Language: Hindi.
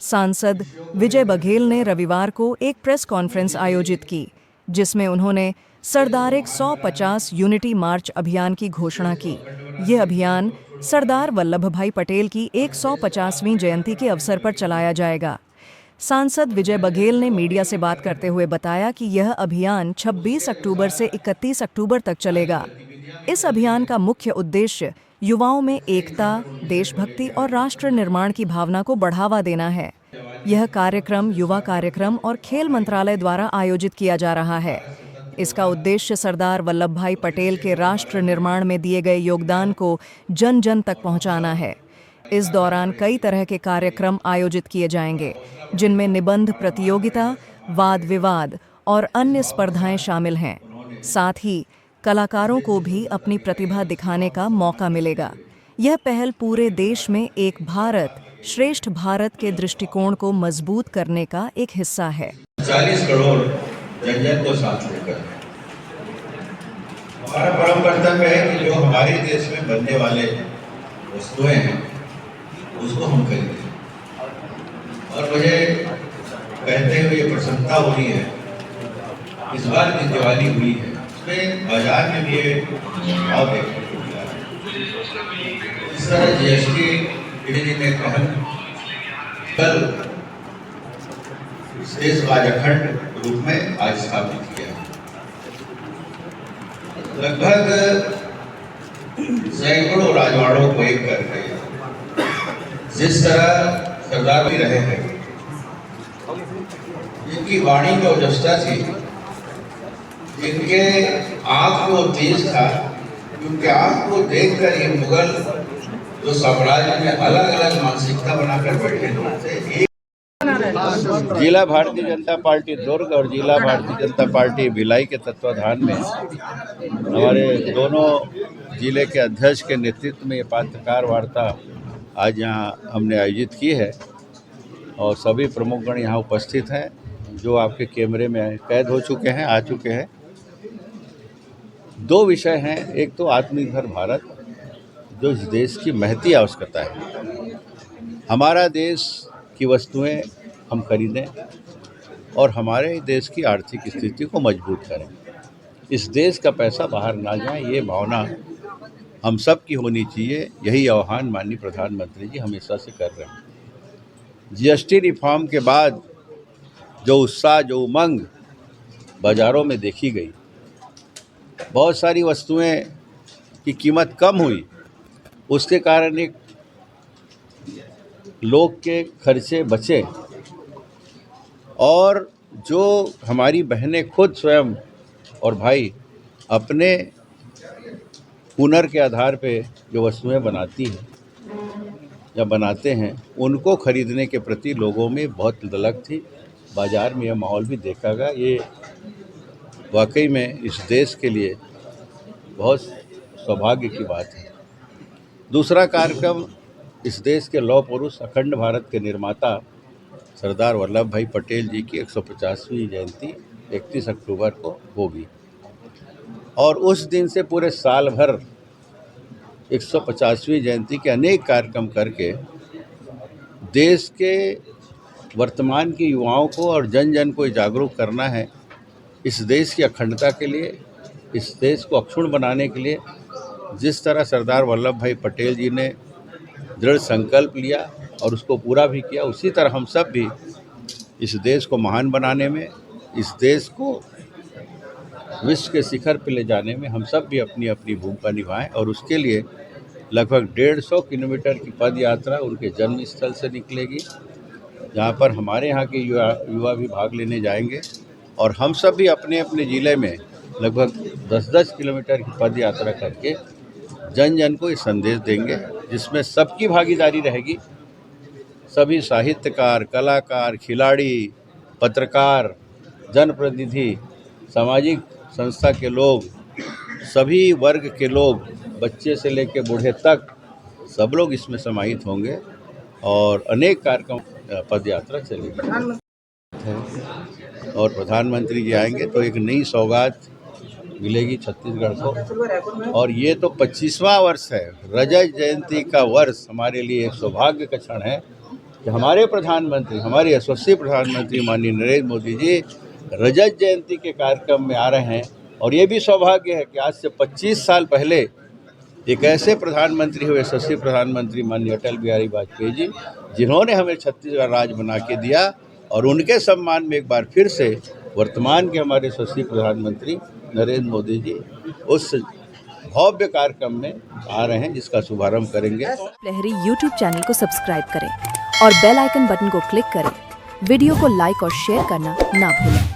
सांसद विजय बघेल ने रविवार को एक प्रेस कॉन्फ्रेंस आयोजित की, जिसमें उन्होंने सरदार 150 यूनिटी मार्च अभियान की घोषणा की। ये अभियान सरदार वल्लभभाई पटेल की 150वीं जयंती के अवसर पर चलाया जाएगा। सांसद विजय बघेल ने मीडिया से बात करते हुए बताया कि यह अभियान 26 अक्टूबर से 31 अक्टूबर तक चलेगा। इस अभियान का मुख्य उद्देश्य युवाओं में एकता, देशभक्ति और राष्ट्र निर्माण की भावना को बढ़ावा देना है। यह कार्यक्रम युवा कार्यक्रम और खेल मंत्रालय द्वारा आयोजित किया जा रहा है। इसका उद्देश्य सरदार वल्लभभाई पटेल के राष्ट्र निर्माण में दिए गए योगदान को जन जन तक पहुंचाना है। इस दौरान कई तरह के कार्यक्रम आयोजित किए जाएंगे, जिनमें निबंध प्रतियोगिता, वाद विवाद और अन्य स्पर्धाएं शामिल हैं। साथ ही कलाकारों को भी अपनी प्रतिभा दिखाने का मौका मिलेगा। यह पहल पूरे देश में एक भारत श्रेष्ठ भारत के दृष्टिकोण को मजबूत करने का एक हिस्सा है। 40 करोड़ जन जन को साथ लेकर हमारा परम कर्तव्य है कि जो हमारे देश में बनने वाले वस्तुएं हैं उसको हम खरीदें। और मुझे कहते हुए ये प्रसन्नता हो रही है, इस बार की दिवाली हुई है, उसमें बाजार में भी ये भाव देखने को मिला है। इस तरह जीएसटी जी ने कहा कल देश को आज अखंड रूप में आज स्थापित किया। लगभग सैकड़ों राजवाड़ों को एक करके जिस तरह सरदार भी रहे हैं, इनकी वाणी में ओजस्ता थी, इनके आंख को तेज था, क्योंकि आंख को देखकर ये मुगल जो साम्राज्य में अलग अलग मानसिकता बनाकर बैठे थे। जिला भारतीय जनता पार्टी दुर्ग और जिला भारतीय जनता पार्टी भिलाई के तत्वाधान में हमारे दोनों जिले के अध्यक्ष के नेतृत्व में ये पत्रकार वार्ता आज यहाँ हमने आयोजित की है और सभी प्रमुखगण यहाँ उपस्थित हैं, जो आपके कैमरे में कैद हो चुके हैं, आ चुके हैं। दो विषय हैं, एक तो आत्मनिर्भर भारत, जो इस देश की महती आवश्यकता है। हमारा देश की वस्तुएं हम खरीदें और हमारे देश की आर्थिक स्थिति को मजबूत करें। इस देश का पैसा बाहर ना जाए, ये भावना हम सब की होनी चाहिए। यही आह्वान माननीय प्रधानमंत्री जी हमेशा से कर रहे हैं। जीएसटी रिफॉर्म के बाद जो उत्साह, जो उमंग बाज़ारों में देखी गई, बहुत सारी वस्तुएं की कीमत कम हुई, उसके कारण एक लोग के खर्चे बचे और जो हमारी बहनें खुद स्वयं और भाई अपने हुनर के आधार पे जो वस्तुएं बनाती हैं या बनाते हैं, उनको खरीदने के प्रति लोगों में बहुत ललक थी। बाज़ार में यह माहौल भी देखा गया। ये वाकई में इस देश के लिए बहुत सौभाग्य की बात है। दूसरा कार्यक्रम, इस देश के लौह पुरुष, अखंड भारत के निर्माता सरदार वल्लभ भाई पटेल जी की 150वीं जयंती 31 अक्टूबर को होगी और उस दिन से पूरे साल भर 150वीं जयंती के अनेक कार्यक्रम करके देश के वर्तमान के युवाओं को और जन जन को जागरूक करना है। इस देश की अखंडता के लिए, इस देश को अक्षुण्ण बनाने के लिए जिस तरह सरदार वल्लभ भाई पटेल जी ने दृढ़ संकल्प लिया और उसको पूरा भी किया, उसी तरह हम सब भी इस देश को महान बनाने में, इस देश को विश्व के शिखर पर ले जाने में हम सब भी अपनी अपनी भूमिका निभाएं। और उसके लिए लगभग 150 किलोमीटर की पद यात्रा उनके जन्म स्थल से निकलेगी, जहां पर हमारे यहाँ के युवा भी भाग लेने जाएंगे और हम सब भी अपने अपने ज़िले में लगभग 10-10 किलोमीटर की पद यात्रा करके जन जन को ये संदेश देंगे, जिसमें सबकी भागीदारी रहेगी। सभी साहित्यकार, कलाकार, खिलाड़ी, पत्रकार, जनप्रतिनिधि, सामाजिक संस्था के लोग, सभी वर्ग के लोग, बच्चे से लेकर बूढ़े तक, सब लोग इसमें समाहित होंगे और अनेक कार्यक्रम पद यात्रा चलेगी। और प्रधानमंत्री जी आएंगे तो एक नई सौगात मिलेगी छत्तीसगढ़ को। और ये तो 25वां वर्ष है, रजत जयंती का वर्ष हमारे लिए एक सौभाग्य का क्षण है कि हमारे प्रधानमंत्री, हमारे यशस्वी प्रधानमंत्री माननीय नरेंद्र मोदी जी रजत जयंती के कार्यक्रम में आ रहे हैं। और ये भी सौभाग्य है कि आज से 25 साल पहले एक ऐसे प्रधानमंत्री हुए, यशस्वी प्रधानमंत्री माननीय अटल बिहारी वाजपेयी जी, जिन्होंने हमें छत्तीसगढ़ राज्य बना के दिया, और उनके सम्मान में एक बार फिर से वर्तमान के हमारे यशस्वी प्रधानमंत्री नरेंद्र मोदी जी उस भव्य कार्यक्रम में आ रहे हैं, जिसका शुभारंभ करेंगे। लहरी यूट्यूब चैनल को सब्सक्राइब करें और बेल आइकन बटन को क्लिक करें। वीडियो को लाइक और शेयर करना ना भूलें।